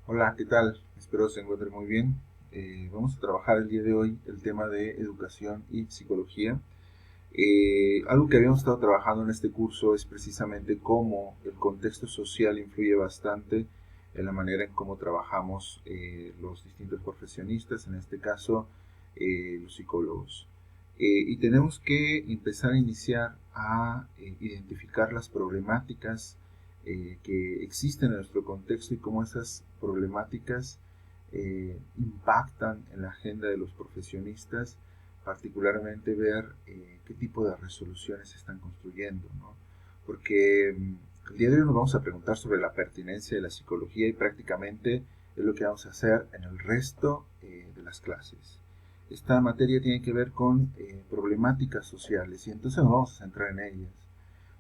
Hola, ¿qué tal? Espero se encuentre muy bien. Vamos a trabajar el día de hoy el tema de educación y psicología. Algo que habíamos estado trabajando en este curso es precisamente cómo el contexto social influye bastante en la manera en cómo trabajamos los distintos profesionistas, en este caso los psicólogos. Y tenemos que empezar a iniciar a identificar las problemáticas que existen en nuestro contexto y cómo esas problemáticas impactan en la agenda de los profesionistas, particularmente ver qué tipo de resoluciones se están construyendo, ¿no? Porque el día de hoy nos vamos a preguntar sobre la pertinencia de la psicología y prácticamente es lo que vamos a hacer en el resto de las clases. Esta materia tiene que ver con problemáticas sociales y entonces nos vamos a centrar en ellas.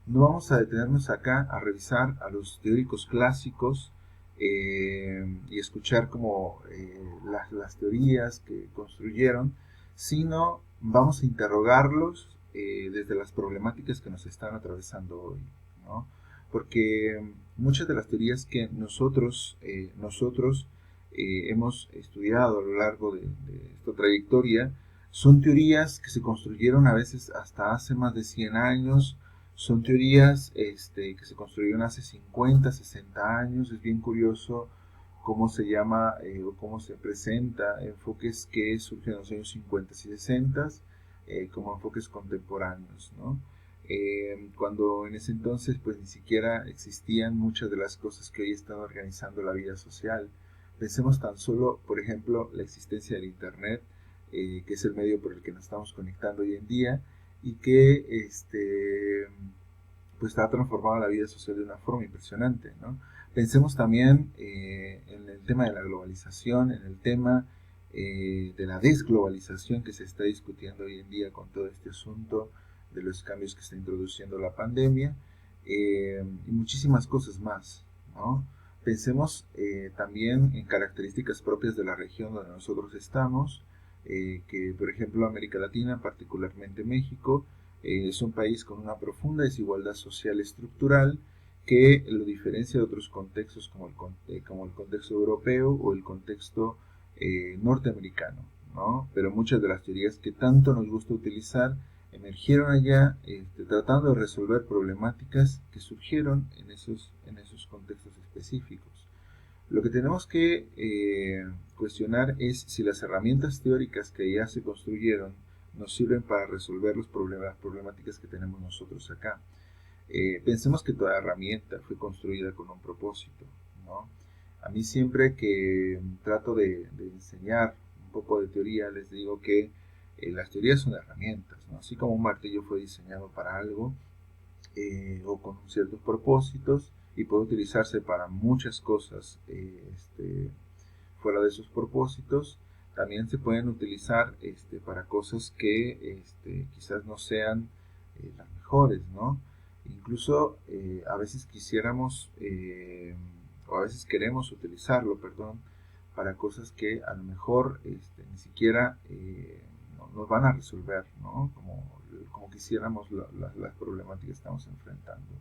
No vamos a detenernos acá a revisar a los teóricos clásicos y escuchar como las teorías que construyeron, sino vamos a interrogarlos desde las problemáticas que nos están atravesando hoy, ¿no? Porque muchas de las teorías que nosotros hemos estudiado a lo largo de esta trayectoria son teorías que se construyeron a veces hasta hace más de 100 años, son teorías que se construyeron hace 50, 60 años. Es bien curioso cómo se llama o cómo se presenta enfoques que surgen en los años 50 y 60 como enfoques contemporáneos, ¿no? Cuando en ese entonces pues ni siquiera existían muchas de las cosas que hoy están organizando la vida social. Pensemos tan solo, por ejemplo, la existencia del Internet, que es el medio por el que nos estamos conectando hoy en día, y que pues ha transformado la vida social de una forma impresionante, ¿no? Pensemos también en el tema de la globalización, en el tema de la desglobalización que se está discutiendo hoy en día con todo este asunto de los cambios que está introduciendo la pandemia y muchísimas cosas más, ¿no? Pensemos también en características propias de la región donde nosotros estamos, que por ejemplo América Latina, particularmente México, es un país con una profunda desigualdad social estructural que lo diferencia de otros contextos como el contexto europeo o el contexto norteamericano, ¿no? Pero muchas de las teorías que tanto nos gusta utilizar emergieron allá tratando de resolver problemáticas que surgieron en esos contextos específicos. Lo que tenemos que cuestionar es si las herramientas teóricas que ya se construyeron nos sirven para resolver las problemáticas que tenemos nosotros acá. Pensemos que toda herramienta fue construida con un propósito, ¿no? A mí siempre que trato de enseñar un poco de teoría, les digo que las teorías son herramientas, ¿no? Así como un martillo fue diseñado para algo, o con ciertos propósitos y puede utilizarse para muchas cosas fuera de esos propósitos. También se pueden utilizar para cosas que quizás no sean las mejores, ¿no? Incluso a veces quisiéramos o a veces queremos utilizarlo, perdón, para cosas que a lo mejor ni siquiera no, nos van a resolver, ¿no? Como quisiéramos las problemáticas que estamos enfrentando.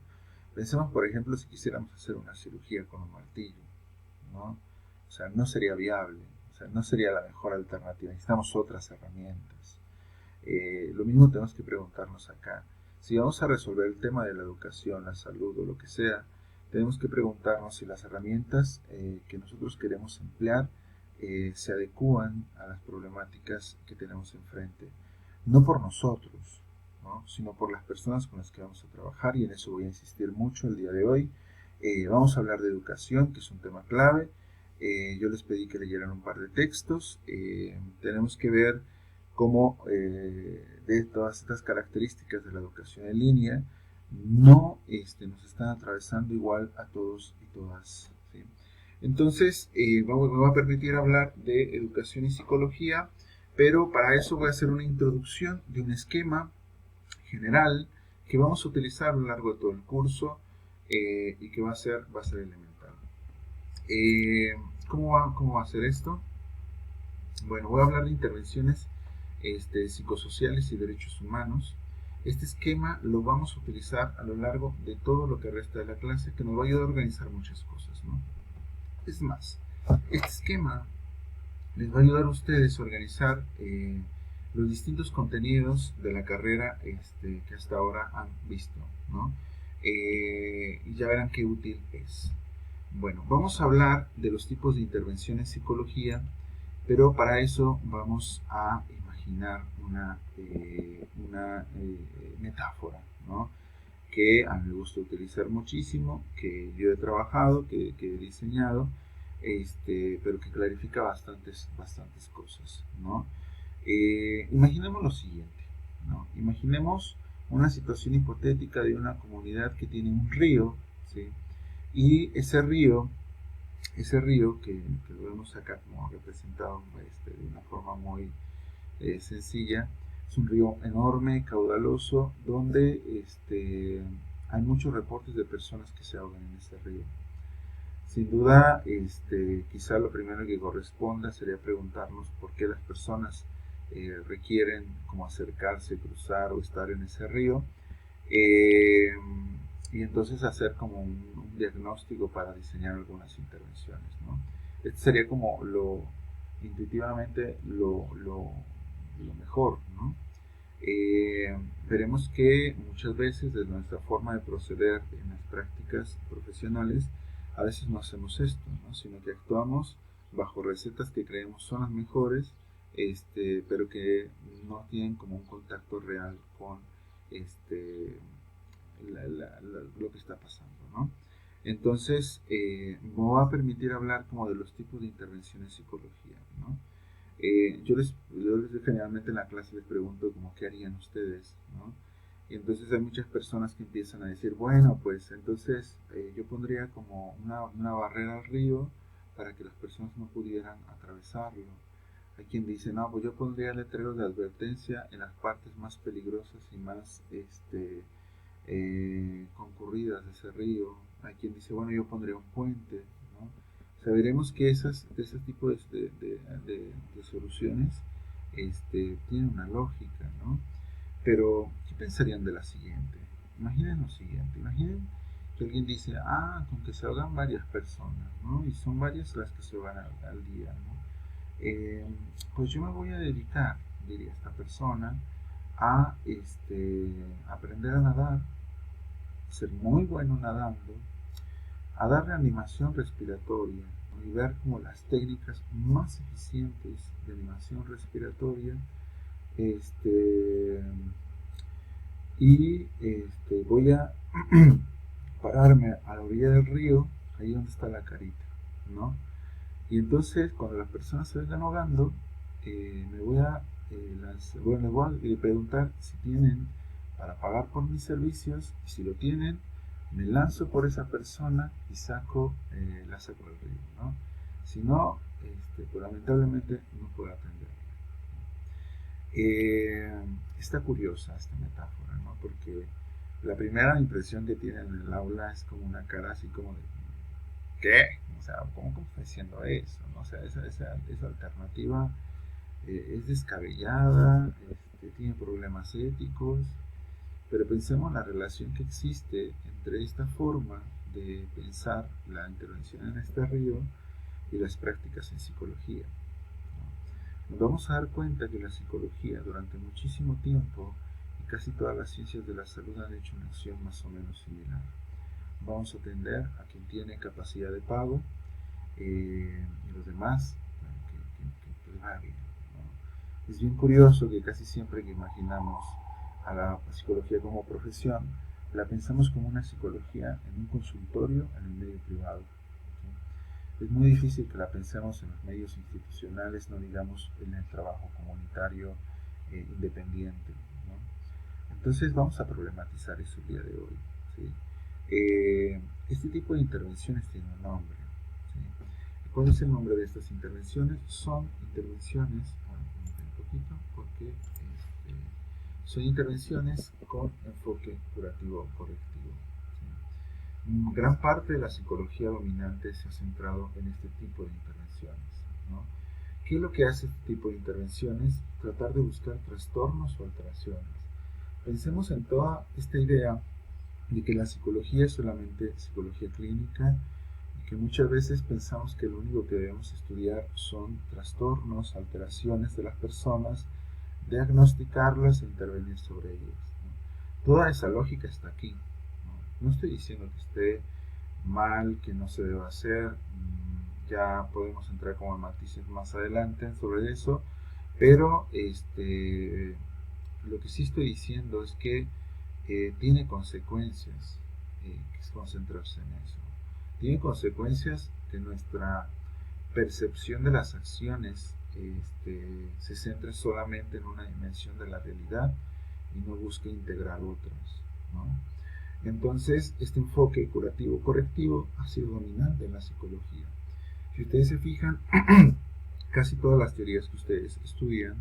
Pensemos, por ejemplo, si quisiéramos hacer una cirugía con un martillo, ¿no? O sea, no sería viable, o sea, no sería la mejor alternativa, necesitamos otras herramientas. Lo mismo tenemos que preguntarnos acá. Si vamos a resolver el tema de la educación, la salud o lo que sea, tenemos que preguntarnos si las herramientas que nosotros queremos emplear se adecúan a las problemáticas que tenemos enfrente. No por nosotros, ¿no? Sino por las personas con las que vamos a trabajar, y en eso voy a insistir mucho el día de hoy. Vamos a hablar de educación, que es un tema clave. Yo les pedí que leyeran un par de textos. Tenemos que ver cómo de todas estas características de la educación en línea no nos están atravesando igual a todos y todas, ¿sí? Entonces, me va a permitir hablar de educación y psicología, pero para eso voy a hacer una introducción de un esquema general que vamos a utilizar a lo largo de todo el curso y que va a ser elemental. ¿Cómo va a ser esto? Bueno, voy a hablar de intervenciones psicosociales y derechos humanos. Este esquema lo vamos a utilizar a lo largo de todo lo que resta de la clase, que nos va a ayudar a organizar muchas cosas, ¿no? Es más, Este esquema les va a ayudar a ustedes a organizar los distintos contenidos de la carrera que hasta ahora han visto, ¿no? Y ya verán qué útil es. Bueno, vamos a hablar de los tipos de intervención en psicología, pero para eso vamos a imaginar una metáfora, ¿no? Que a mí me gusta utilizar muchísimo, que yo he trabajado, que he diseñado, pero que clarifica bastantes cosas, ¿no? Imaginemos lo siguiente, ¿no? Imaginemos una situación hipotética de una comunidad que tiene un río, ¿sí? Y ese río que lo vemos acá como representado de una forma muy sencilla, es un río enorme, caudaloso, donde hay muchos reportes de personas que se ahogan en ese río. Sin duda, quizá lo primero que corresponda sería preguntarnos por qué las personas requieren como acercarse, cruzar o estar en ese río. Y entonces hacer como un diagnóstico para diseñar algunas intervenciones, ¿no? Este sería como intuitivamente lo mejor, ¿no? Veremos que muchas veces de nuestra forma de proceder en las prácticas profesionales, a veces no hacemos esto, ¿no? Sino que actuamos bajo recetas que creemos son las mejores, pero que no tienen como un contacto real con lo que está pasando, ¿no? Entonces, me va a permitir hablar como de los tipos de intervención en psicología, ¿no? Generalmente en la clase les pregunto como qué harían ustedes, ¿no? Y entonces hay muchas personas que empiezan a decir, bueno, pues entonces yo pondría como una barrera al río para que las personas no pudieran atravesarlo. Hay quien dice, no, pues yo pondría letreros de advertencia en las partes más peligrosas y más concurridas de ese río. Hay quien dice, bueno, yo pondría un puente, ¿no? O sea, veremos que ese tipo de soluciones tienen una lógica, ¿no? Pero, ¿qué pensarían de la siguiente? Imaginen lo siguiente, imaginen que alguien dice, con que se ahogan varias personas, ¿no? Y son varias las que se van al día, ¿no? Pues yo me voy a dedicar, diría esta persona, a aprender a nadar, ser muy bueno nadando, a dar reanimación respiratoria, ¿no? Y ver como las técnicas más eficientes de animación respiratoria, voy a pararme a la orilla del río, ahí donde está la carita, ¿no? Y entonces cuando las personas se vengan ahogando, me voy a les voy a preguntar si tienen para pagar por mis servicios, y si lo tienen, me lanzo por esa persona y la saco del río, ¿no? Si no, pues lamentablemente no puedo atenderla. Está curiosa esta metáfora, ¿no? Porque la primera impresión que tienen en el aula es como una cara así como de ¿qué? O sea, ¿cómo está diciendo eso? ¿No? O sea, esa alternativa es descabellada, tiene problemas éticos, pero pensemos en la relación que existe entre esta forma de pensar la intervención en este río y las prácticas en psicología. Nos vamos a dar cuenta que la psicología durante muchísimo tiempo y casi todas las ciencias de la salud han hecho una acción más o menos similar. Vamos a atender a quien tiene capacidad de pago y los demás que va bien, ¿no? Es bien curioso que casi siempre que imaginamos a la psicología como profesión, la pensamos como una psicología en un consultorio en el medio privado, ¿sí? Es muy difícil que la pensemos en los medios institucionales, no digamos en el trabajo comunitario independiente, ¿no? Entonces vamos a problematizar eso el día de hoy, ¿sí? Este tipo de intervenciones tiene un nombre, ¿sí? ¿Cuál es el nombre de estas intervenciones? Son intervenciones, un poquito, porque son intervenciones con enfoque curativo correctivo, ¿sí? Gran parte de la psicología dominante se ha centrado en este tipo de intervenciones, ¿no? ¿Qué es lo que hace este tipo de intervenciones? Tratar de buscar trastornos o alteraciones. Pensemos en toda esta idea de que la psicología es solamente psicología clínica y que muchas veces pensamos que lo único que debemos estudiar son trastornos, alteraciones de las personas, diagnosticarlas e intervenir sobre ellas, ¿no? Toda esa lógica está aquí, ¿no? No estoy diciendo que esté mal, que no se deba hacer, ya podemos entrar como en matices más adelante sobre eso, pero lo que sí estoy diciendo es que tiene consecuencias concentrarse en eso. Tiene consecuencias que nuestra percepción de las acciones se centra solamente en una dimensión de la realidad y no busca integrar otras, ¿no? Entonces, este enfoque curativo correctivo ha sido dominante en la psicología. Si ustedes se fijan, casi todas las teorías que ustedes estudian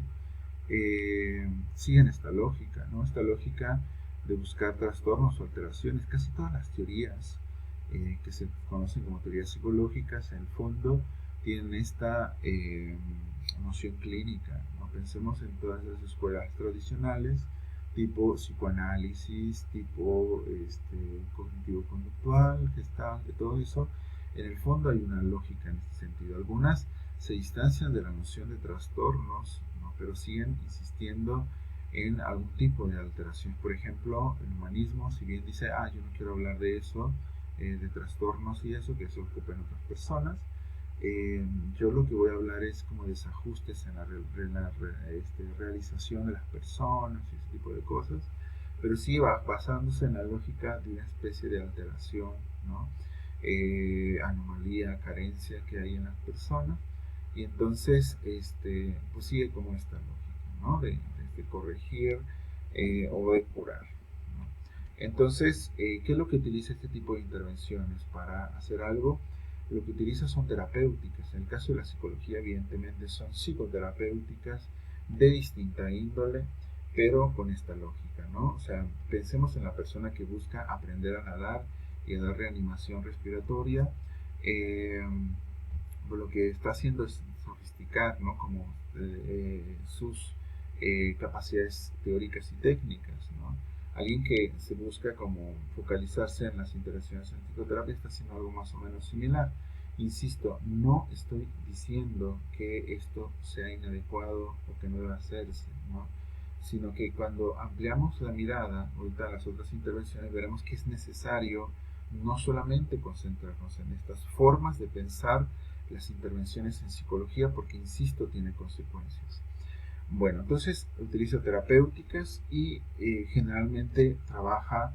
siguen esta lógica, ¿no? Esta lógica de buscar trastornos o alteraciones. Casi todas las teorías que se conocen como teorías psicológicas, en el fondo, tienen esta noción clínica, ¿no? Pensemos en todas las escuelas tradicionales, tipo psicoanálisis, tipo cognitivo-conductual, gestalt, de todo eso. En el fondo hay una lógica en este sentido. Algunas se distancian de la noción de trastornos, ¿no? Pero siguen insistiendo en algún tipo de alteración. Por ejemplo, el humanismo, si bien dice, yo no quiero hablar de eso, de trastornos y eso, que se ocupen otras personas, yo lo que voy a hablar es como desajustes en la realización de las personas y ese tipo de cosas, pero sí va basándose en la lógica de una especie de alteración, ¿no? Anomalía, carencia que hay en las personas, y entonces pues sigue como esta lógica, ¿no? De corregir o de curar, ¿no? Entonces, ¿qué es lo que utiliza este tipo de intervenciones para hacer algo? Lo que utiliza son terapéuticas. En el caso de la psicología, evidentemente, son psicoterapéuticas de distinta índole, pero con esta lógica, ¿no? O sea, pensemos en la persona que busca aprender a nadar y a dar reanimación respiratoria. Lo que está haciendo es sofisticar, ¿no? Como sus capacidades teóricas y técnicas, ¿no? Alguien que se busca como focalizarse en las interacciones en psicoterapia está haciendo algo más o menos similar. Insisto, no estoy diciendo que esto sea inadecuado o que no deba hacerse, ¿no? Sino que cuando ampliamos la mirada, ahorita las otras intervenciones, veremos que es necesario no solamente concentrarnos en estas formas de pensar las intervenciones en psicología, porque, insisto, tiene consecuencias. Bueno, entonces utiliza terapéuticas y generalmente trabaja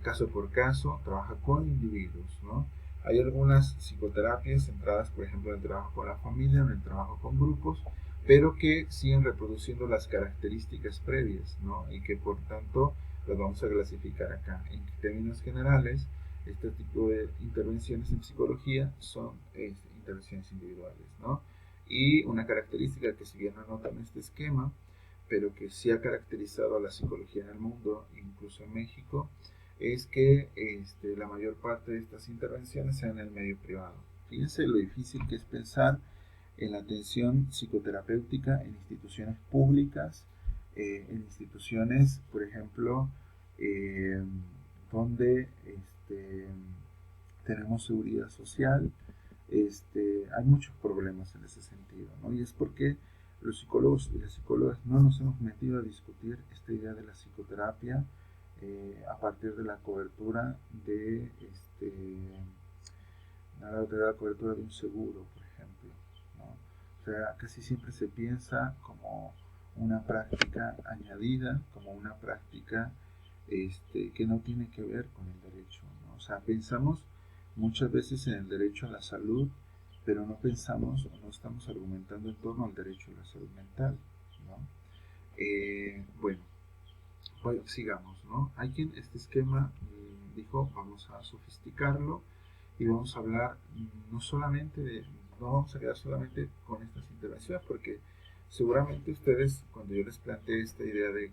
caso por caso, trabaja con individuos, ¿no? Hay algunas psicoterapias centradas, por ejemplo, en el trabajo con la familia, en el trabajo con grupos, pero que siguen reproduciendo las características previas, ¿no? Y que por tanto las vamos a clasificar acá. En términos generales, este tipo de intervenciones en psicología son intervenciones individuales, ¿no? Y una característica que si bien no nota en este esquema, pero que sí ha caracterizado a la psicología en el mundo, incluso en México, es que la mayor parte de estas intervenciones sean en el medio privado. Fíjense lo difícil que es pensar en la atención psicoterapéutica en instituciones públicas, en instituciones, por ejemplo, donde tenemos seguridad social. Hay muchos problemas en ese sentido, ¿no? Y es porque los psicólogos y las psicólogas no nos hemos metido a discutir esta idea de la psicoterapia a partir de la cobertura la cobertura de un seguro, por ejemplo, ¿no? O sea, casi siempre se piensa como una práctica añadida, como una práctica que no tiene que ver con el derecho, ¿no? O sea, pensamos muchas veces en el derecho a la salud, pero no pensamos o no estamos argumentando en torno al derecho a la salud mental, ¿no? Bueno, sigamos, ¿no? Hay quien este esquema dijo, vamos a sofisticarlo y vamos a hablar no solamente no vamos a quedar solamente con estas intervenciones, porque seguramente ustedes, cuando yo les planteé esta idea de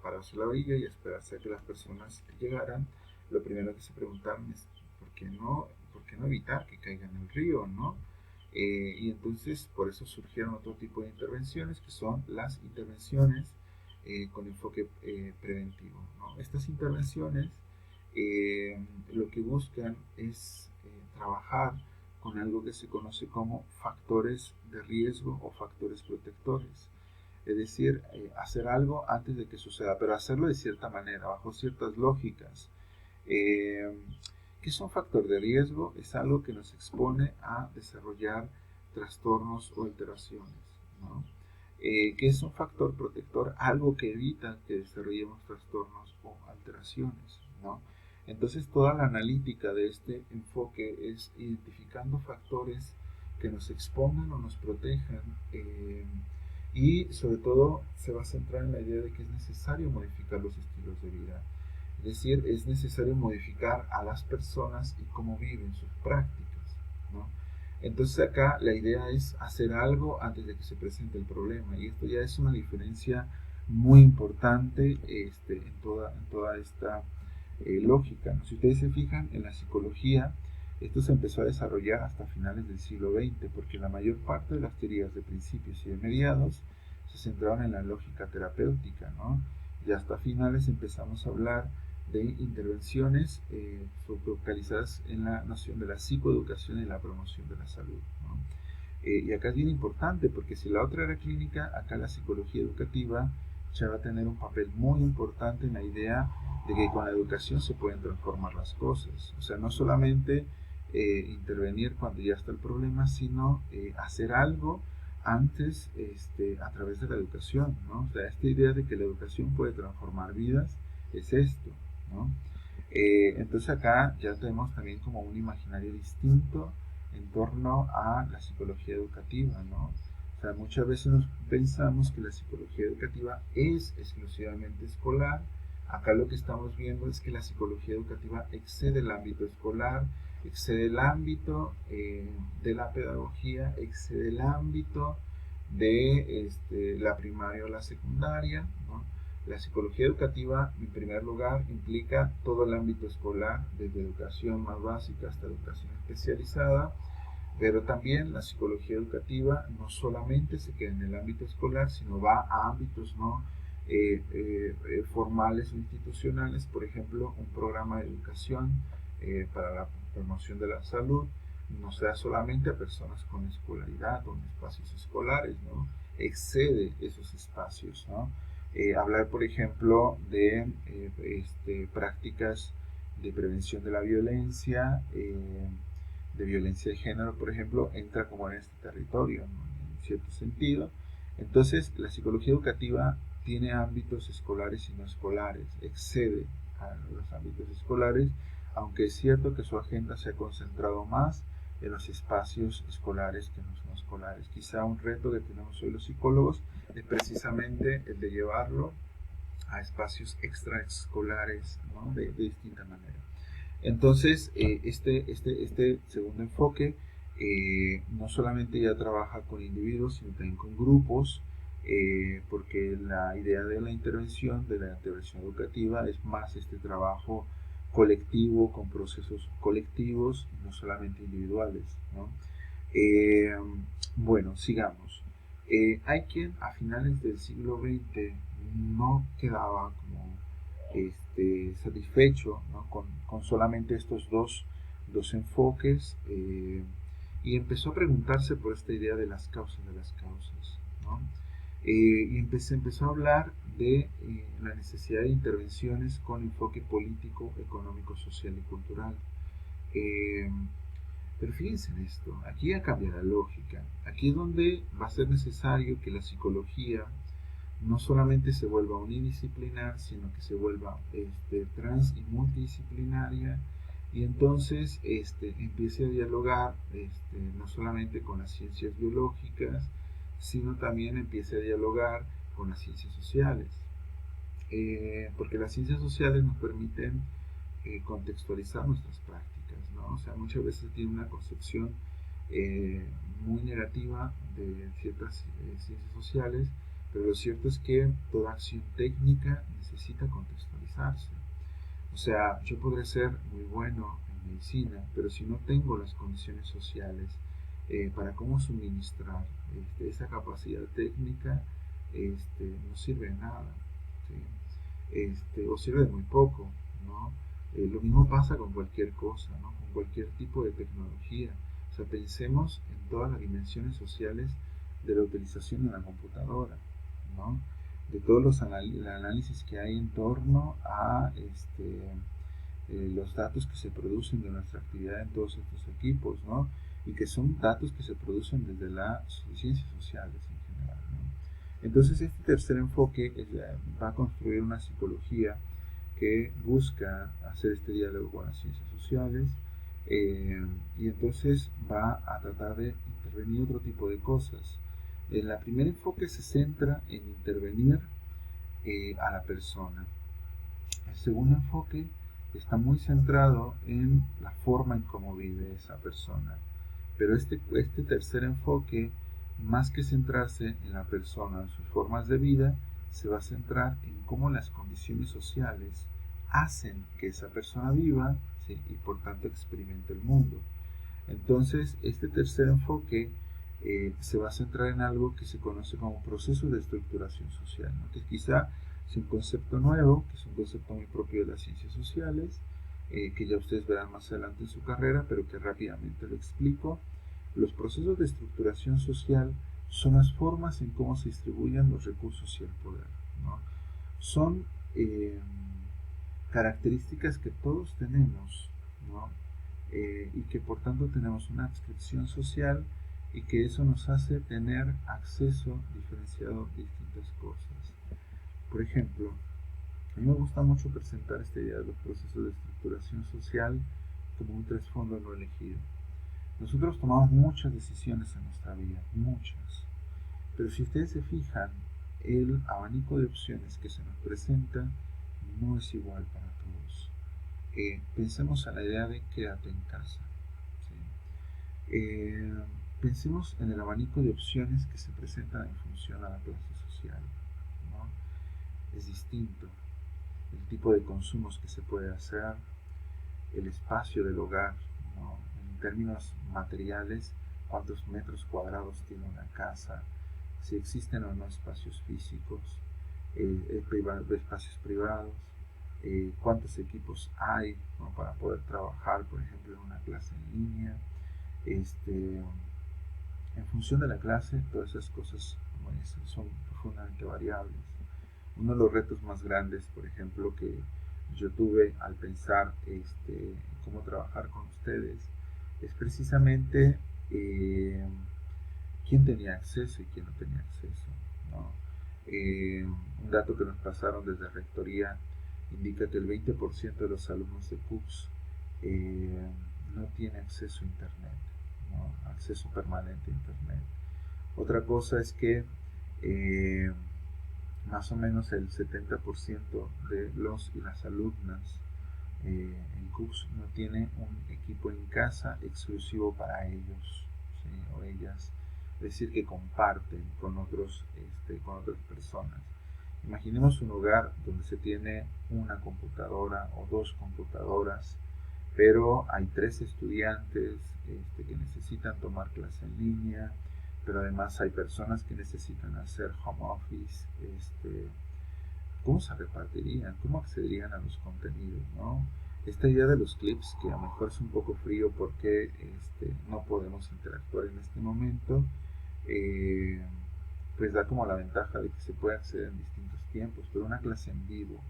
pararse a la orilla y esperarse a que las personas llegaran, lo primero que se preguntaron es por qué no evitar que caigan en el río, ¿no? Y entonces por eso surgieron otro tipo de intervenciones, que son las intervenciones con enfoque preventivo, ¿no? Estas intervenciones lo que buscan es trabajar con algo que se conoce como factores de riesgo o factores protectores. Es decir, hacer algo antes de que suceda, pero hacerlo de cierta manera, bajo ciertas lógicas. Eh, ¿Qué es un factor de riesgo? Es algo que nos expone a desarrollar trastornos o alteraciones, ¿no? ¿Qué es un factor protector? Algo que evita que desarrollemos trastornos o alteraciones, ¿no? Entonces toda la analítica de este enfoque es identificando factores que nos expongan o nos protejan, y sobre todo se va a centrar en la idea de que es necesario modificar los estilos de vida. Es decir, es necesario modificar a las personas y cómo viven sus prácticas, ¿no? Entonces acá la idea es hacer algo antes de que se presente el problema, y esto ya es una diferencia muy importante en toda esta lógica, ¿no? Si ustedes se fijan en la psicología, esto se empezó a desarrollar hasta finales del siglo XX, porque la mayor parte de las teorías de principios y de mediados se centraron en la lógica terapéutica, ¿no? Y hasta finales empezamos a hablar de intervenciones focalizadas en la noción de la psicoeducación y la promoción de la salud, ¿no? Y acá es bien importante, porque si la otra era clínica, acá la psicología educativa ya va a tener un papel muy importante en la idea de que con la educación se pueden transformar las cosas. O sea, no solamente intervenir cuando ya está el problema, sino hacer algo antes, a través de la educación, ¿no? O sea, esta idea de que la educación puede transformar vidas es esto, ¿no? Entonces acá ya tenemos también como un imaginario distinto en torno a la psicología educativa, ¿no? O sea, muchas veces pensamos que la psicología educativa es exclusivamente escolar. Acá lo que estamos viendo es que la psicología educativa excede el ámbito escolar, excede el ámbito de la pedagogía, excede el ámbito de la primaria o la secundaria, ¿no? La psicología educativa, en primer lugar, implica todo el ámbito escolar, desde educación más básica hasta educación especializada, pero también la psicología educativa no solamente se queda en el ámbito escolar, sino va a ámbitos no formales o institucionales. Por ejemplo, un programa de educación para la promoción de la salud no sea solamente a personas con escolaridad o en espacios escolares, ¿no? Excede esos espacios, ¿no? Hablar, por ejemplo, de prácticas de prevención de la violencia, de violencia de género, por ejemplo, entra como en este territorio, ¿no? En cierto sentido. Entonces, la psicología educativa tiene ámbitos escolares y no escolares, excede a los ámbitos escolares, aunque es cierto que su agenda se ha concentrado más en los espacios escolares que no son escolares. Quizá un reto que tenemos hoy los psicólogos es precisamente el de llevarlo a espacios extraescolares, ¿no? de distinta manera. Entonces, este segundo enfoque no solamente ya trabaja con individuos, sino también con grupos, porque la idea de la intervención educativa, es más este trabajo colectivo, con procesos colectivos, no solamente individuales, ¿no? Eh, bueno, sigamos. Hay quien a finales del siglo XX no quedaba como satisfecho, ¿no? con solamente estos dos enfoques, y empezó a preguntarse por esta idea de las causas, ¿no? Y empezó a hablar de la necesidad de intervenciones con enfoque político, económico, social y cultural. Eh, pero fíjense en esto, aquí ya cambia la lógica. Aquí es donde va a ser necesario que la psicología no solamente se vuelva unidisciplinar, sino que se vuelva trans y multidisciplinaria, y entonces empiece a dialogar no solamente con las ciencias biológicas, sino también empiece a dialogar con las ciencias sociales, porque las ciencias sociales nos permiten contextualizar nuestras prácticas, ¿no? O sea, muchas veces tiene una concepción muy negativa de ciertas ciencias sociales, pero lo cierto es que toda acción técnica necesita contextualizarse. O sea, yo podré ser muy bueno en medicina, pero si no tengo las condiciones sociales para cómo suministrar esa capacidad técnica, no sirve de nada, ¿sí? O sirve de muy poco, ¿no? Lo mismo pasa con cualquier cosa, ¿no? Con cualquier tipo de tecnología. O sea, pensemos en todas las dimensiones sociales de la utilización de una computadora, ¿no? De todos los análisis que hay en torno a los datos que se producen de nuestra actividad en todos estos equipos, ¿no? Y que son datos que se producen desde las ciencias sociales en general, ¿no? Entonces este tercer enfoque va a construir una psicología que busca hacer este diálogo con las ciencias sociales, y entonces va a tratar de intervenir otro tipo de cosas. El primer enfoque se centra en intervenir a la persona. El segundo enfoque está muy centrado en la forma en cómo vive esa persona. Pero este tercer enfoque, más que centrarse en la persona, en sus formas de vida, se va a centrar en cómo las condiciones sociales hacen que esa persona viva, ¿sí? Y por tanto experimente el mundo. Entonces, este tercer enfoque se va a centrar en algo que se conoce como proceso de estructuración social, ¿no? Que quizá es un concepto nuevo, que es un concepto muy propio de las ciencias sociales, que ya ustedes verán más adelante en su carrera, pero que rápidamente lo explico. Los procesos de estructuración social son las formas en cómo se distribuyen los recursos y el poder, ¿no? Son características que todos tenemos, ¿no? Y que por tanto tenemos una adscripción social y que eso nos hace tener acceso diferenciado a distintas cosas. Por ejemplo, a mí me gusta mucho presentar esta idea de los procesos de estructuración social como un trasfondo no elegido. Nosotros tomamos muchas decisiones en nuestra vida, muchas, pero si ustedes se fijan, el abanico de opciones que se nos presenta no es igual para todos. Pensemos en la idea de quédate en casa. ¿Sí? Pensemos en el abanico de opciones que se presentan en función a la clase social, ¿no? Es distinto el tipo de consumos que se puede hacer, el espacio del hogar, ¿no? En términos materiales, cuántos metros cuadrados tiene una casa, si existen o no espacios físicos, espacios privados, cuántos equipos hay, ¿no? Para poder trabajar, por ejemplo, en una clase en línea. En función de la clase, todas esas cosas son profundamente variables. Uno de los retos más grandes, por ejemplo, que yo tuve al pensar cómo trabajar con ustedes, es precisamente quién tenía acceso y quién no tenía acceso, ¿no? Un dato que nos pasaron desde Rectoría indica que el 20% de los alumnos de CUCS no tiene acceso a Internet, ¿no? Acceso permanente a Internet. Otra cosa es que más o menos el 70% de los y las alumnas en CUCS no tiene un equipo en casa exclusivo para ellos, ¿sí? O ellas, es decir, que comparten con con otras personas. Imaginemos un hogar donde se tiene una computadora o dos computadoras, pero hay tres estudiantes que necesitan tomar clase en línea, pero además hay personas que necesitan hacer home office. ¿Cómo se repartirían? ¿Cómo accederían a los contenidos, ¿no? Esta idea de los clips, que a lo mejor es un poco frío porque no podemos interactuar en este momento, pues da como la ventaja de que se puede acceder en distintos tiempos, pero una clase en vivo,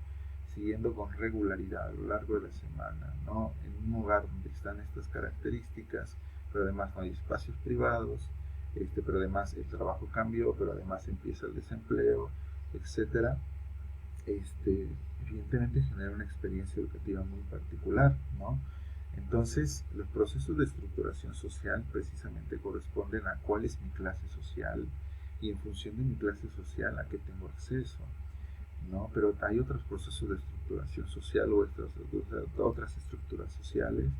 siguiendo con regularidad a lo largo de la semana, ¿no? En un hogar donde están estas características, pero además no hay espacios privados, pero además el trabajo cambió, pero además empieza el desempleo, etcétera. Evidentemente genera una experiencia educativa muy particular, ¿no? Entonces, los procesos de estructuración social precisamente corresponden a cuál es mi clase social y en función de mi clase social a qué tengo acceso, ¿no? Pero hay otros procesos de estructuración social o otras estructuras sociales,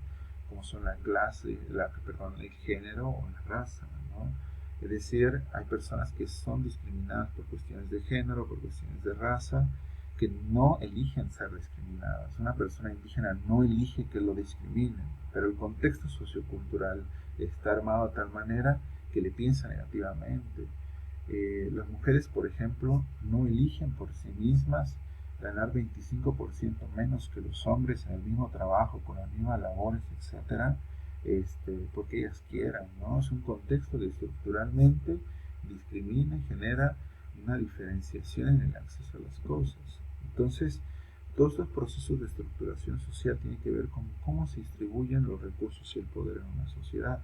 como son la clase, el género o la raza, ¿no? Es decir, hay personas que son discriminadas por cuestiones de género, por cuestiones de raza, que no eligen ser discriminadas. Una persona indígena no elige que lo discriminen, pero el contexto sociocultural está armado de tal manera que le piensa negativamente. Las mujeres, por ejemplo, no eligen por sí mismas ganar 25% menos que los hombres en el mismo trabajo, con las mismas labores, etcétera, porque ellas quieran, ¿no? Es un contexto que estructuralmente discrimina y genera una diferenciación en el acceso a las cosas. Entonces, todos estos procesos de estructuración social tienen que ver con cómo se distribuyen los recursos y el poder en una sociedad.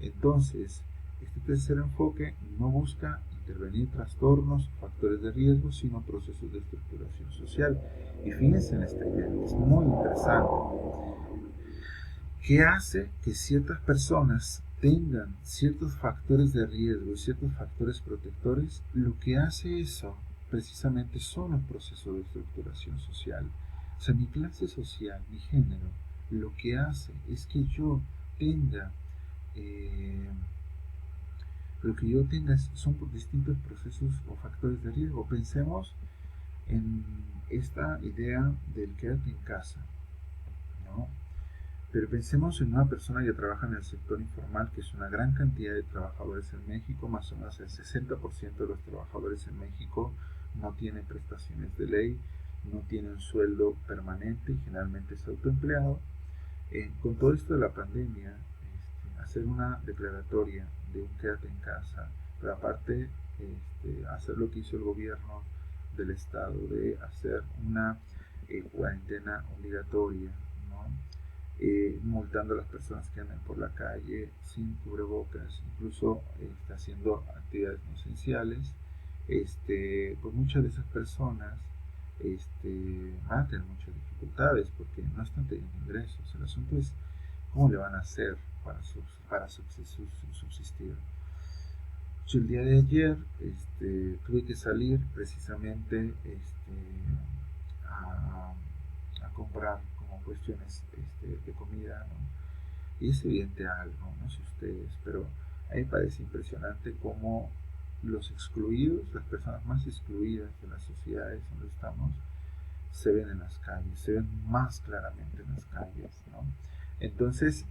Entonces, este tercer enfoque no busca intervenir trastornos, factores de riesgo, sino procesos de estructuración social. Y fíjense en esta idea, es muy interesante. ¿Qué hace que ciertas personas tengan ciertos factores de riesgo y ciertos factores protectores? Lo que hace eso precisamente son los procesos de estructuración social. O sea, mi clase social, mi género, lo que hace es que yo tenga son por distintos procesos o factores de riesgo. Pensemos en esta idea del quédate en casa, ¿no? Pero pensemos en una persona que trabaja en el sector informal, que es una gran cantidad de trabajadores en México, más o menos el 60% de los trabajadores en México no tienen prestaciones de ley, no tienen sueldo permanente y generalmente es autoempleado. Con todo esto de la pandemia, hacer una declaratoria de un quédate en casa, pero aparte hacer lo que hizo el gobierno del estado de hacer una cuarentena obligatoria, ¿no? Multando a las personas que andan por la calle sin cubrebocas, incluso haciendo actividades no esenciales, pues muchas de esas personas van a tener muchas dificultades porque no están teniendo ingresos. El asunto es cómo le van a hacer para subsistir. Yo el día de ayer tuve que salir precisamente a comprar como cuestiones de comida, ¿no? Y es evidente algo, no sé ustedes, pero a mí me parece impresionante cómo los excluidos, las personas más excluidas de las sociedades donde estamos, se ven en las calles, se ven más claramente en las calles, ¿no? Entonces,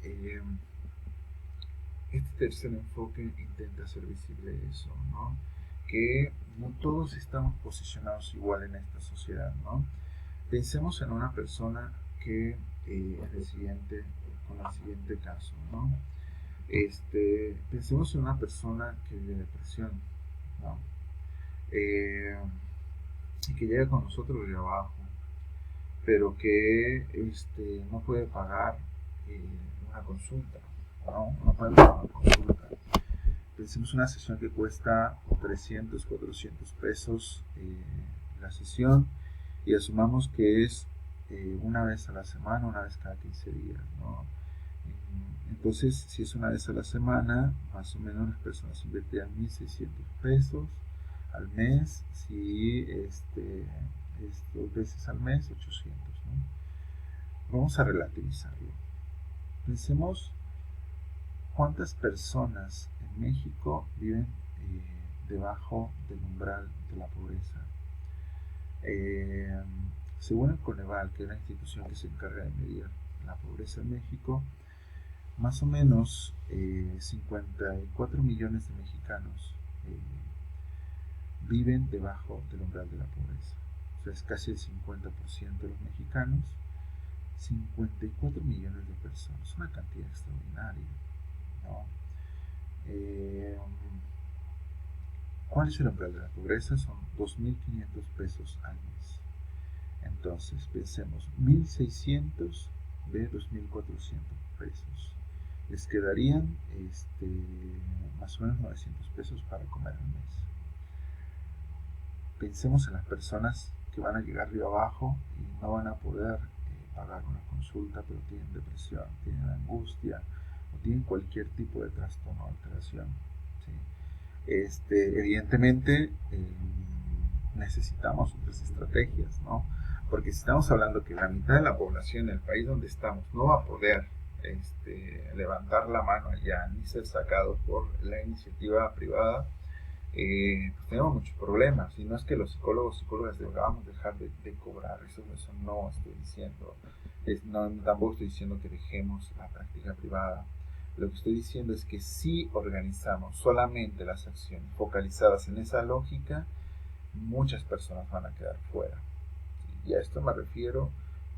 este tercer enfoque intenta hacer visible eso, ¿no? Que no todos estamos posicionados igual en esta sociedad, ¿no? Pensemos en una persona que con el siguiente caso, ¿no? Pensemos en una persona que vive depresión, ¿no? Y que llega con nosotros de abajo, pero que no puede pagar una consulta, ¿no? No puede pagar una consulta. Pensemos una sesión que cuesta 300, 400 pesos la sesión, y asumamos que es una vez a la semana, una vez cada 15 días, ¿no? Entonces, si es una vez a la semana, más o menos las personas invertirán 1.600 pesos al mes. Si es 2 veces al mes, 800, ¿no? Vamos a relativizarlo. Pensemos cuántas personas en México viven debajo del umbral de la pobreza. Según el Coneval, que es la institución que se encarga de medir la pobreza en México, más o menos 54 millones de mexicanos viven debajo del umbral de la pobreza. O sea, es casi el 50% de los mexicanos. 54 millones de personas, es una cantidad extraordinaria, ¿no? ¿Cuál es el umbral de la pobreza? Son 2.500 pesos al mes. Entonces, pensemos, 1.600 de 2.400 pesos. Les quedarían más o menos 900 pesos para comer al mes. Pensemos en las personas que van a llegar río abajo y no van a poder pagar una consulta, pero tienen depresión, tienen angustia o tienen cualquier tipo de trastorno o alteración, ¿sí? Evidentemente necesitamos otras estrategias, ¿no? Porque si estamos hablando que la mitad de la población en el país donde estamos no va a poder levantar la mano allá ni ser sacados por la iniciativa privada, pues tenemos muchos problemas. Y no es que los psicólogas debamos dejar de cobrar, eso no estoy diciendo. Tampoco estoy diciendo que dejemos la práctica privada. Lo que estoy diciendo es que si organizamos solamente las acciones focalizadas en esa lógica, muchas personas van a quedar fuera. Y a esto me refiero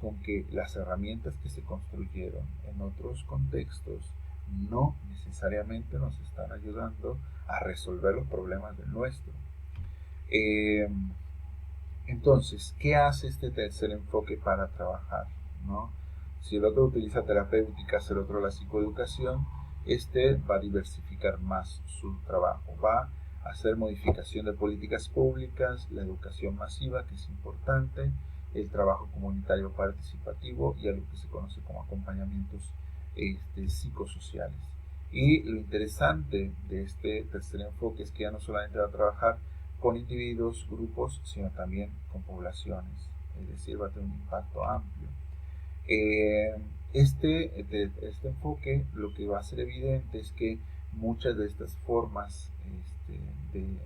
con que las herramientas que se construyeron en otros contextos no necesariamente nos están ayudando a resolver los problemas del nuestro. Eh, entonces, ¿qué hace este tercer enfoque para trabajar? ¿No? Si el otro utiliza terapéuticas, el otro la psicoeducación, este va a diversificar más su trabajo, va a hacer modificación de políticas públicas, la educación masiva, que es importante, el trabajo comunitario participativo y algo que se conoce como acompañamientos psicosociales. Y lo interesante de este tercer enfoque es que ya no solamente va a trabajar con individuos, grupos, sino también con poblaciones, es decir, va a tener un impacto amplio. Este enfoque lo que va a ser evidente es que muchas de estas formas de,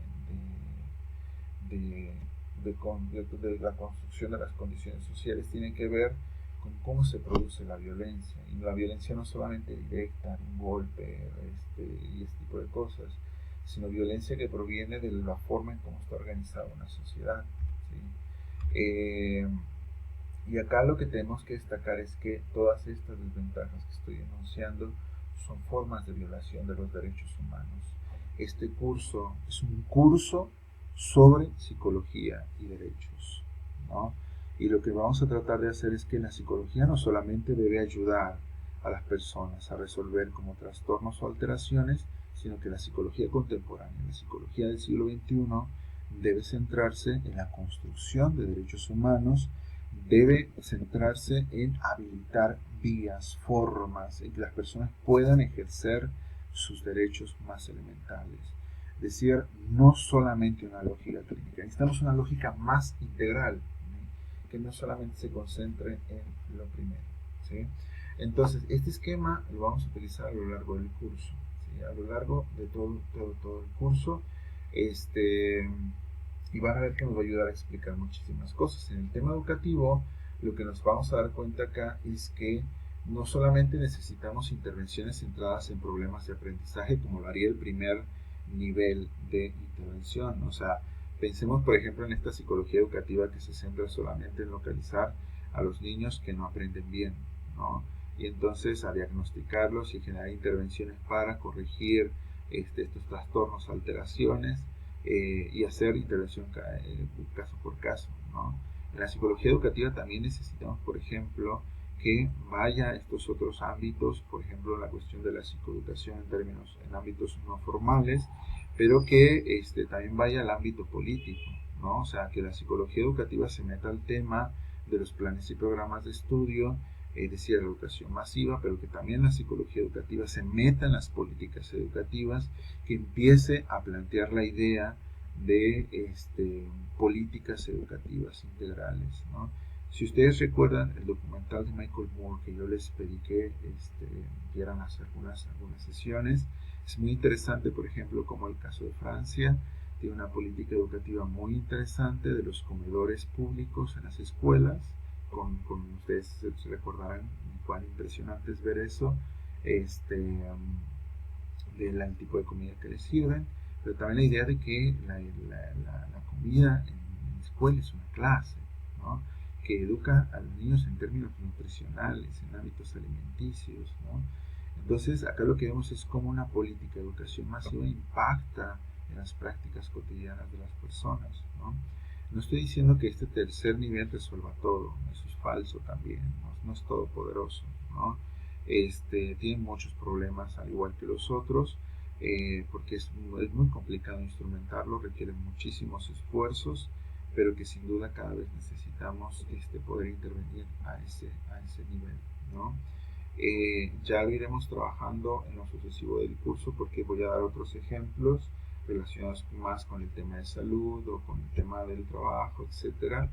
de la construcción de las condiciones sociales tienen que ver con cómo se produce la violencia. Y la violencia no solamente directa, un golpe y este tipo de cosas, sino violencia que proviene de la forma en cómo está organizada una sociedad. ¿Sí? Y acá lo que tenemos que destacar es que todas estas desventajas que estoy enunciando son formas de violación de los derechos humanos. Este curso es un curso sobre psicología y derechos, ¿no? Y lo que vamos a tratar de hacer es que la psicología no solamente debe ayudar a las personas a resolver como trastornos o alteraciones, sino que la psicología contemporánea, la psicología del siglo XXI, debe centrarse en la construcción de derechos humanos, debe centrarse en habilitar vías, formas en que las personas puedan ejercer sus derechos más elementales. Es decir, no solamente una lógica clínica, necesitamos una lógica más integral, ¿sí? Que no solamente se concentre en lo primero. ¿Sí? Entonces, este esquema lo vamos a utilizar a lo largo del curso, ¿sí? A lo largo de todo el curso. Y van a ver que nos va a ayudar a explicar muchísimas cosas. En el tema educativo, lo que nos vamos a dar cuenta acá es que no solamente necesitamos intervenciones centradas en problemas de aprendizaje, como lo haría el primer nivel de intervención. O sea, pensemos, por ejemplo, en esta psicología educativa que se centra solamente en localizar a los niños que no aprenden bien, ¿no? Y entonces a diagnosticarlos y generar intervenciones para corregir estos trastornos, alteraciones, y hacer intervención caso por caso, ¿no? En la psicología educativa también necesitamos, por ejemplo, que vaya a estos otros ámbitos, por ejemplo, la cuestión de la psicoeducación en ámbitos no formales, pero que también vaya al ámbito político, ¿no? O sea, que la psicología educativa se meta al tema de los planes y programas de estudio, es decir, la educación masiva, pero que también la psicología educativa se meta en las políticas educativas, que empiece a plantear la idea de políticas educativas integrales, ¿no? Si ustedes recuerdan el documental de Michael Moore que yo les pedí que vieran hace algunas sesiones, es muy interesante, por ejemplo, como el caso de Francia tiene una política educativa muy interesante de los comedores públicos en las escuelas, con ustedes se recordarán cuán impresionante es ver eso, del tipo de comida que les sirven, pero también la idea de que la comida en la escuela es una clase, ¿no? Que educa a los niños en términos nutricionales, en hábitos alimenticios, ¿no? Entonces, acá lo que vemos es cómo una política de educación masiva impacta en las prácticas cotidianas de las personas, ¿no? No estoy diciendo que este tercer nivel resuelva todo, eso es falso también, no es todopoderoso, ¿no? Tiene muchos problemas al igual que los otros, porque es muy complicado instrumentarlo, requiere muchísimos esfuerzos, pero que sin duda cada vez necesitamos poder intervenir a ese nivel, ¿no? Ya lo iremos trabajando en lo sucesivo del curso, porque voy a dar otros ejemplos relacionados más con el tema de salud o con el tema del trabajo, etcétera,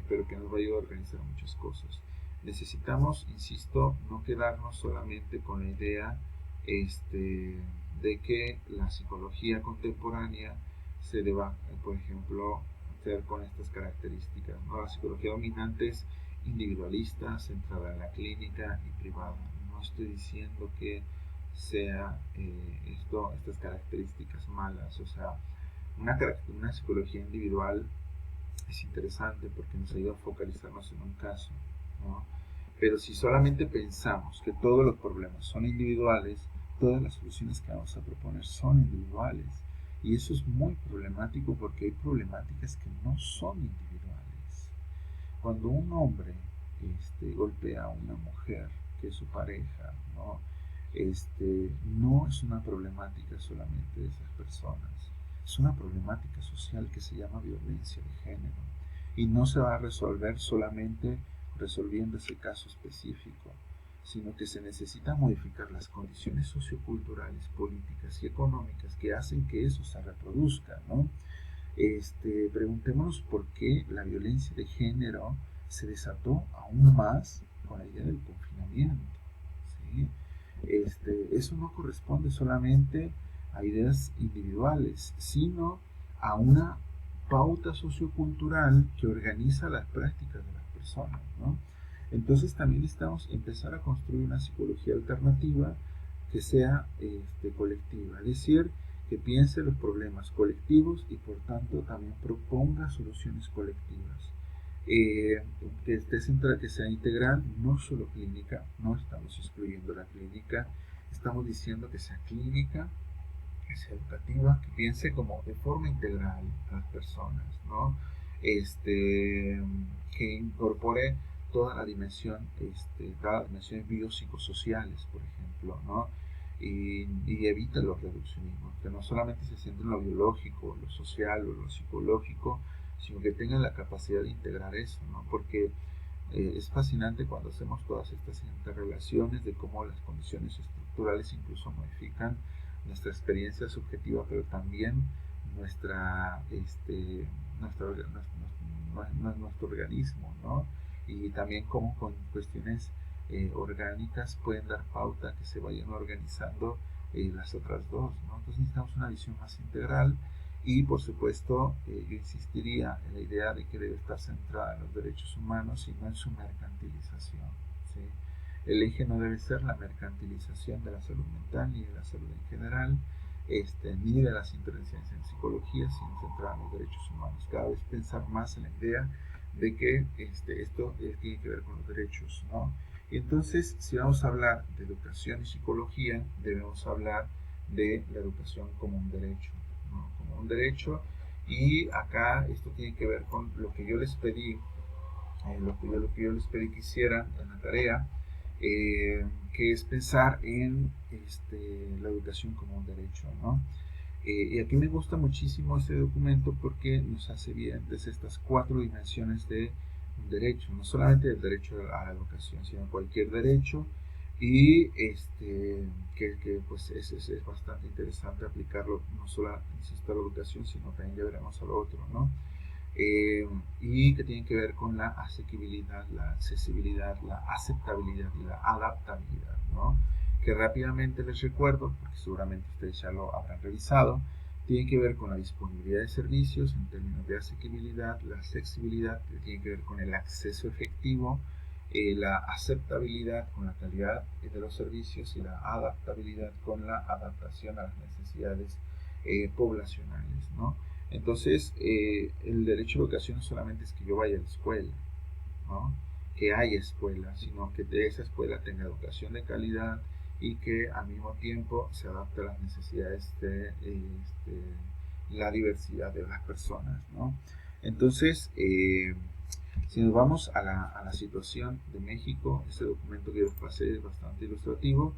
pero que nos va a ayudar a organizar muchas cosas. Necesitamos, insisto, no quedarnos solamente con la idea de que la psicología contemporánea se deba, por ejemplo, hacer con estas características, ¿no? La psicología dominante es individualista, centrada en la clínica y privada. No estoy diciendo que sea estas características malas, o sea, una psicología individual es interesante porque nos ayuda a focalizarnos en un caso, ¿no? Pero si solamente pensamos que todos los problemas son individuales, todas las soluciones que vamos a proponer son individuales. Y eso es muy problemático porque hay problemáticas que no son individuales. Cuando un hombre golpea a una mujer, que es su pareja, ¿no? No es una problemática solamente de esas personas, es una problemática social que se llama violencia de género y no se va a resolver solamente resolviendo ese caso específico, sino que se necesita modificar las condiciones socioculturales, políticas y económicas que hacen que eso se reproduzca, ¿no? Preguntémonos por qué la violencia de género se desató aún más con la idea del confinamiento, ¿sí? Eso no corresponde solamente a ideas individuales, sino a una pauta sociocultural que organiza las prácticas de las personas, ¿no? Entonces también necesitamos empezar a construir una psicología alternativa que sea colectiva, es decir, que piense los problemas colectivos y por tanto también proponga soluciones colectivas. Que sea integral, no solo clínica, no estamos excluyendo la clínica, estamos diciendo que sea clínica, que sea educativa, que piense como de forma integral a las personas, ¿no? Que incorpore toda la dimensión, todas las dimensiones biopsicosociales, por ejemplo, ¿no? Y evita los reduccionismos, que no solamente se centre en lo biológico, lo social o lo psicológico, sino que tengan la capacidad de integrar eso, ¿no? Porque es fascinante cuando hacemos todas estas interrelaciones de cómo las condiciones estructurales incluso modifican nuestra experiencia subjetiva, pero también nuestro organismo, ¿no? Y también cómo con cuestiones orgánicas pueden dar pauta a que se vayan organizando las otras dos, ¿no? Entonces necesitamos una visión más integral y por supuesto yo insistiría en la idea de que debe estar centrada en los derechos humanos y no en su mercantilización, ¿sí? El eje no debe ser la mercantilización de la salud mental ni de la salud en general, ni de las intervenciones en psicología, sino centrada en los derechos humanos. Cada vez pensar más en la idea de que esto tiene que ver con los derechos, ¿no? Y entonces, si vamos a hablar de educación y psicología, debemos hablar de la educación como un derecho, ¿no? Como un derecho, y acá esto tiene que ver con lo que yo les pedí, lo que yo les pedí que hicieran en la tarea, que es pensar en la educación como un derecho, ¿no? Y aquí me gusta muchísimo este documento porque nos hace evidentes estas 4 dimensiones de un derecho, no solamente el derecho a la educación, sino cualquier derecho, y que pues es bastante interesante aplicarlo no solo insisto, a la educación, sino también ya veremos a lo otro, ¿no? Y que tienen que ver con la asequibilidad, la accesibilidad, la aceptabilidad y la adaptabilidad, ¿no? Que rápidamente les recuerdo, porque seguramente ustedes ya lo habrán revisado, tiene que ver con la disponibilidad de servicios en términos de asequibilidad, la accesibilidad, que tiene que ver con el acceso efectivo, la aceptabilidad con la calidad de los servicios y la adaptabilidad con la adaptación a las necesidades poblacionales, ¿no? Entonces, el derecho a la educación no solamente es que yo vaya a la escuela, ¿no? Que haya escuela, sino que de esa escuela tenga educación de calidad y que al mismo tiempo se adapte a las necesidades de la diversidad de las personas, ¿no? Entonces, si nos vamos a la situación de México, este documento que les pasé es bastante ilustrativo.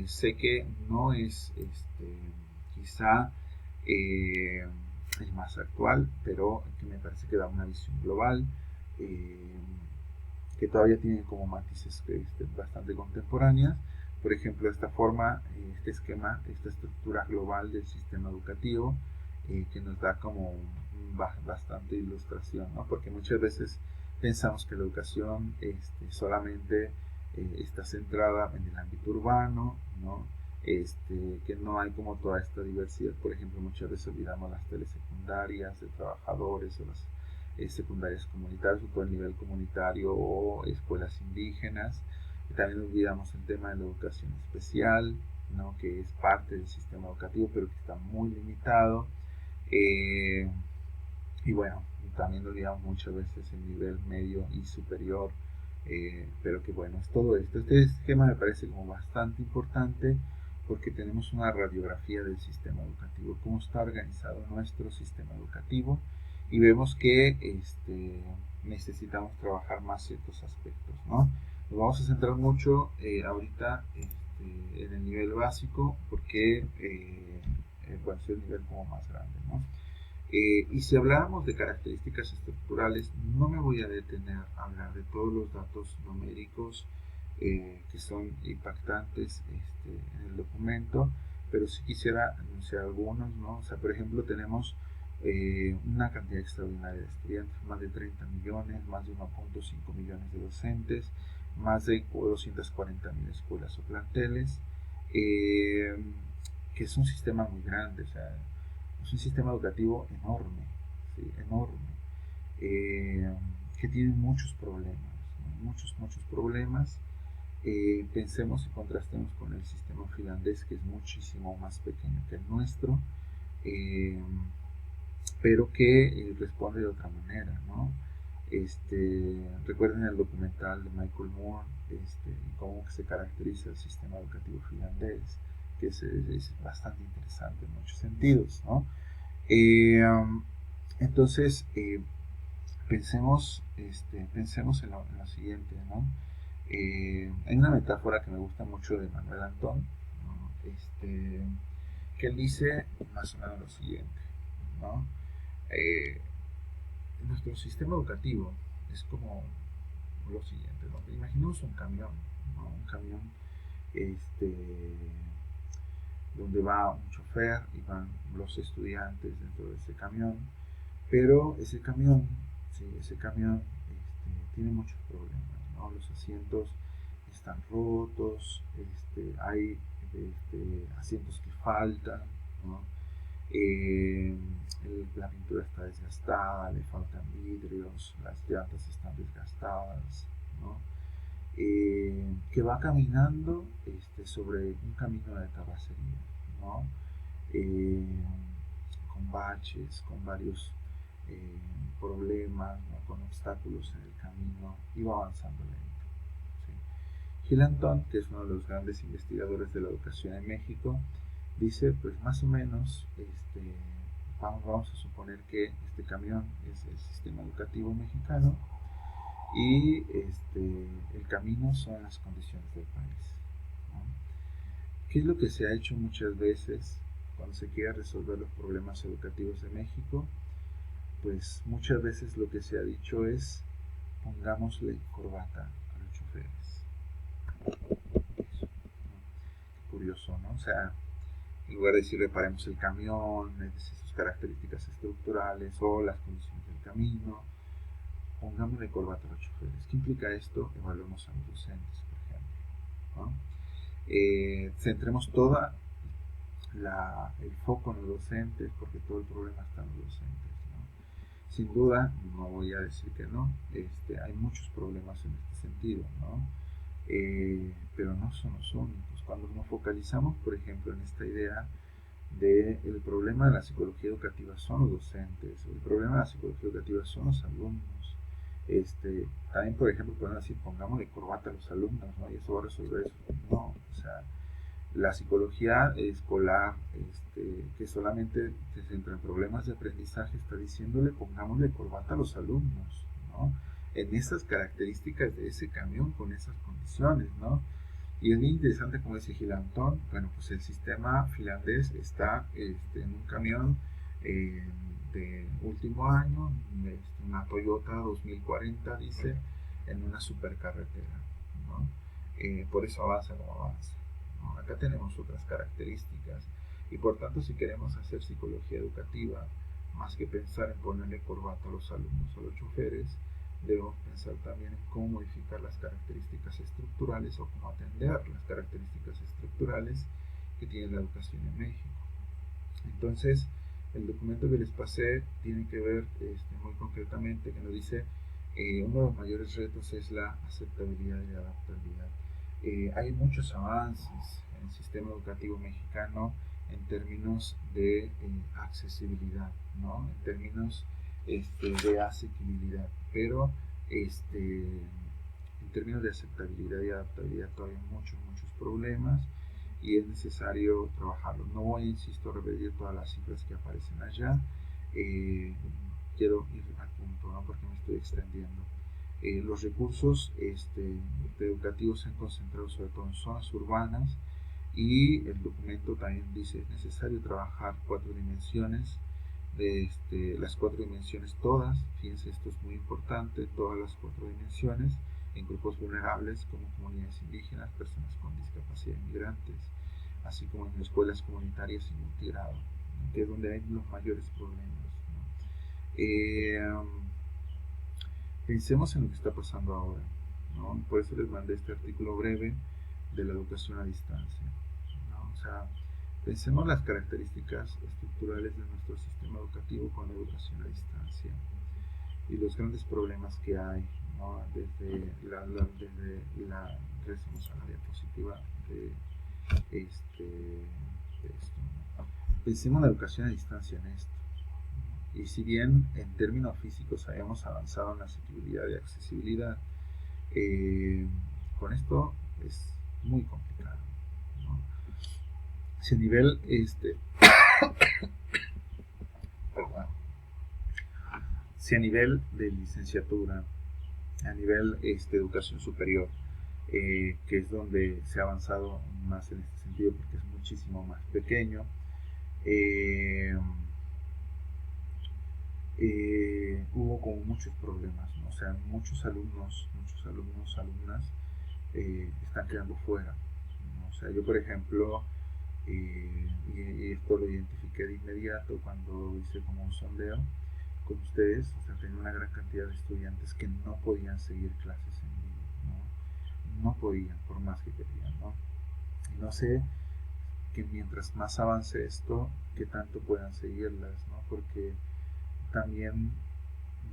Sé que no es quizá el más actual, pero que me parece que da una visión global, eh, que todavía tiene como matices bastante contemporáneas. Por ejemplo, esta forma, este esquema, esta estructura global del sistema educativo, que nos da como bastante ilustración, ¿no? Porque muchas veces pensamos que la educación solamente está centrada en el ámbito urbano, ¿no? Que no hay como toda esta diversidad. Por ejemplo, muchas veces olvidamos las telesecundarias de trabajadores o las secundarias comunitarias o todo el nivel comunitario o escuelas indígenas. Y también olvidamos el tema de la educación especial, ¿no? Que es parte del sistema educativo pero que está muy limitado. Y bueno, también lo digamos muchas veces en nivel medio y superior, pero que bueno, es todo esto. Este esquema me parece como bastante importante porque tenemos una radiografía del sistema educativo, cómo está organizado nuestro sistema educativo, y vemos que necesitamos trabajar más ciertos aspectos, ¿no? Nos vamos a centrar mucho ahorita en el nivel básico porque bueno, es el nivel como más grande, ¿no? Y si habláramos de características estructurales, no me voy a detener a hablar de todos los datos numéricos que son impactantes en el documento, pero sí quisiera anunciar algunos, ¿no? O sea, por ejemplo, tenemos una cantidad extraordinaria de estudiantes, más de 30 millones, más de 1.5 millones de docentes, más de 240.000 escuelas o planteles, que es un sistema muy grande, o sea, es un sistema educativo enorme, ¿sí? Enorme, eh, que tiene muchos problemas, ¿no? Muchos problemas. Pensemos y contrastemos con el sistema finlandés, que es muchísimo más pequeño que el nuestro, eh, pero que responde de otra manera, ¿no? Recuerden el documental de Michael Moore, cómo se caracteriza el sistema educativo finlandés, que es bastante interesante en muchos sentidos, ¿no? Entonces, pensemos en lo siguiente, ¿no? Hay una metáfora que me gusta mucho de Manuel Antón, ¿no? Que él dice más o menos lo siguiente, ¿no? Nuestro sistema educativo es como lo siguiente, ¿no? Imaginemos un camión, ¿no? Un camión donde va un chofer y van los estudiantes dentro de ese camión, pero ese camión tiene muchos problemas, ¿no? Los asientos están rotos, hay asientos que faltan, ¿no? La pintura está desgastada, le faltan vidrios, las llantas están desgastadas, ¿no? Que va caminando sobre un camino de terracería, ¿no? Eh, con baches, con varios problemas, ¿no? Con obstáculos en el camino, y va avanzando lento, ¿sí? Gil Antón, que es uno de los grandes investigadores de la educación en México, dice, pues más o menos, vamos a suponer que este camión es el sistema educativo mexicano y el camino son las condiciones del país, ¿no? ¿Qué es lo que se ha hecho muchas veces cuando se quiere resolver los problemas educativos de México? Pues muchas veces lo que se ha dicho es pongámosle corbata a los choferes. Eso, ¿no? Curioso, ¿no? O sea, en lugar de decir reparemos el camión, es decir, sus características estructurales o las condiciones del camino, pongámosle corbata a los choferes. ¿Qué implica esto? Evaluemos a los docentes, por ejemplo, ¿no? Centremos toda el foco en los docentes, porque todo el problema está en los docentes, ¿no? Sin duda, no voy a decir que no, hay muchos problemas en este sentido, ¿no? Pero no son los únicos. Cuando nos focalizamos, por ejemplo, en esta idea de el problema de la psicología educativa son los docentes, el problema de la psicología educativa son los alumnos. También, por ejemplo, pueden decir, pongámosle corbata a los alumnos, ¿no? Y eso va a resolver eso. No, o sea, la psicología escolar, que solamente se centra en problemas de aprendizaje, está diciéndole, pongámosle corbata a los alumnos, ¿no? En esas características de ese camión, con esas condiciones, ¿no? Y es bien interesante, como dice Gil Antón, bueno, pues el sistema finlandés está en un camión de último año, una Toyota 2040, dice, en una supercarretera, ¿no? Por eso avanza como avanza, ¿no? Acá tenemos otras características y por tanto, si queremos hacer psicología educativa, más que pensar en ponerle corbata a los alumnos o a los choferes, debemos pensar también en cómo modificar las características estructurales o cómo atender las características estructurales que tiene la educación en México. Entonces, el documento que les pasé tiene que ver muy concretamente, que nos dice, uno de los mayores retos es la aceptabilidad y la adaptabilidad. Hay muchos avances en el sistema educativo mexicano en términos de accesibilidad, ¿no? En términos de asequibilidad, pero en términos de aceptabilidad y adaptabilidad todavía hay muchos problemas y es necesario trabajarlo. No voy, insisto, a repetir todas las cifras que aparecen allá. Quiero ir al punto, ¿no? Porque me estoy extendiendo. Los recursos educativos se han concentrado sobre todo en zonas urbanas y el documento también dice es necesario trabajar 4 dimensiones, las 4 dimensiones todas, fíjense, esto es muy importante, todas las 4 dimensiones en grupos vulnerables como comunidades indígenas, personas con discapacidad, inmigrantes, así como en escuelas comunitarias y multigrado, ¿no? Que es donde hay los mayores problemas, ¿no? Pensemos en lo que está pasando ahora, ¿no? Por eso les mandé este artículo breve de la educación a distancia, ¿no? O sea, pensemos las características estructurales de nuestro sistema educativo con la educación a distancia y los grandes problemas que hay, ¿no? Desde regresemos a la diapositiva de esto, ¿no? Pensemos en la educación a distancia en esto. Y si bien en términos físicos hayamos avanzado en la asequibilidad y accesibilidad, con esto es muy complicado, ¿no? Si a nivel perdón, si a nivel de licenciatura, a nivel educación superior, que es donde se ha avanzado más en este sentido porque es muchísimo más pequeño, hubo como muchos problemas, ¿no? O sea, muchos alumnos, alumnas están quedando fuera, ¿no? O sea, yo por ejemplo, y esto lo identifiqué de inmediato cuando hice como un sondeo con ustedes, o sea, tenía una gran cantidad de estudiantes que no podían seguir clases en vivo, ¿no? No podían, por más que querían, ¿no? Y no sé que mientras más avance esto, que tanto puedan seguirlas, ¿no? Porque también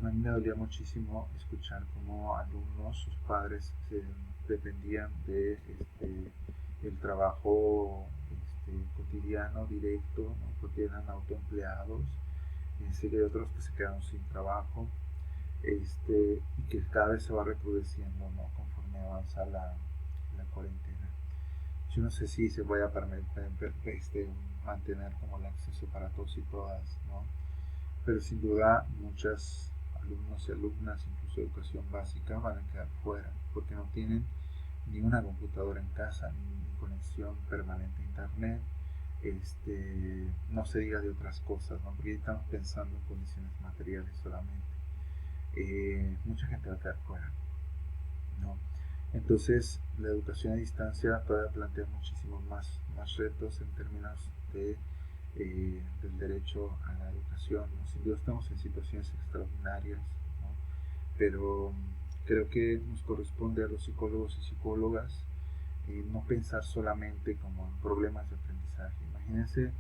a mí me dolía muchísimo escuchar cómo alumnos, sus padres, dependían de el trabajo cotidiano, directo, ¿no? Porque eran autoempleados. Sé que hay otros que se quedaron sin trabajo, y que cada vez se va recrudeciendo, ¿no? Conforme avanza la cuarentena. Yo no sé si se vaya a mantener como el acceso para todos y todas, ¿no? Pero sin duda muchas alumnos y alumnas, incluso de educación básica, van a quedar fuera porque no tienen ni una computadora en casa, ni conexión permanente a internet, no se diga de otras cosas, ¿no? Porque estamos pensando en condiciones materiales solamente. Mucha gente va a quedar fuera, ¿no? Entonces la educación a distancia todavía plantea muchísimos más retos en términos del derecho a la educación, ¿no? Sin duda estamos en situaciones extraordinarias, ¿no? Pero creo que nos corresponde a los psicólogos y psicólogas no pensar solamente como en problemas de aprendizaje. Imagínense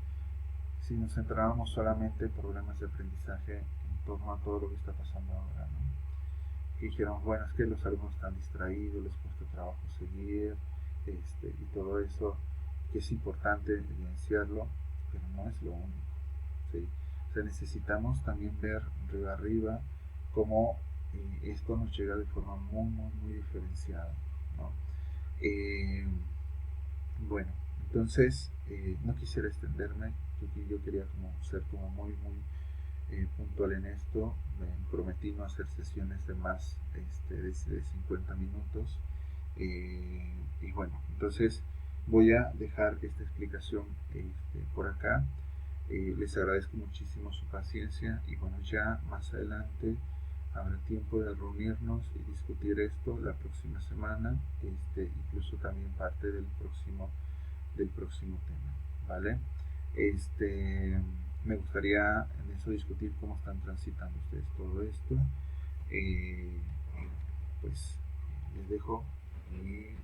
si nos centrábamos solamente en problemas de aprendizaje en torno a todo lo que está pasando ahora, ¿no? Que dijéramos, bueno, es que los alumnos están distraídos, les cuesta trabajo seguir, y todo eso, que es importante evidenciarlo, pero no es lo único, ¿sí? O sea, necesitamos también ver arriba arriba cómo esto nos llega de forma muy diferenciada, ¿no? Bueno, entonces no quisiera extenderme, yo quería como ser como muy puntual en esto. Me prometí no hacer sesiones de más de 50 minutos, y bueno, entonces voy a dejar esta explicación por acá. Les agradezco muchísimo su paciencia y bueno, ya más adelante habrá tiempo de reunirnos y discutir esto la próxima semana, incluso también parte del próximo tema, ¿vale? Me gustaría en eso discutir cómo están transitando ustedes todo esto. Pues les dejo y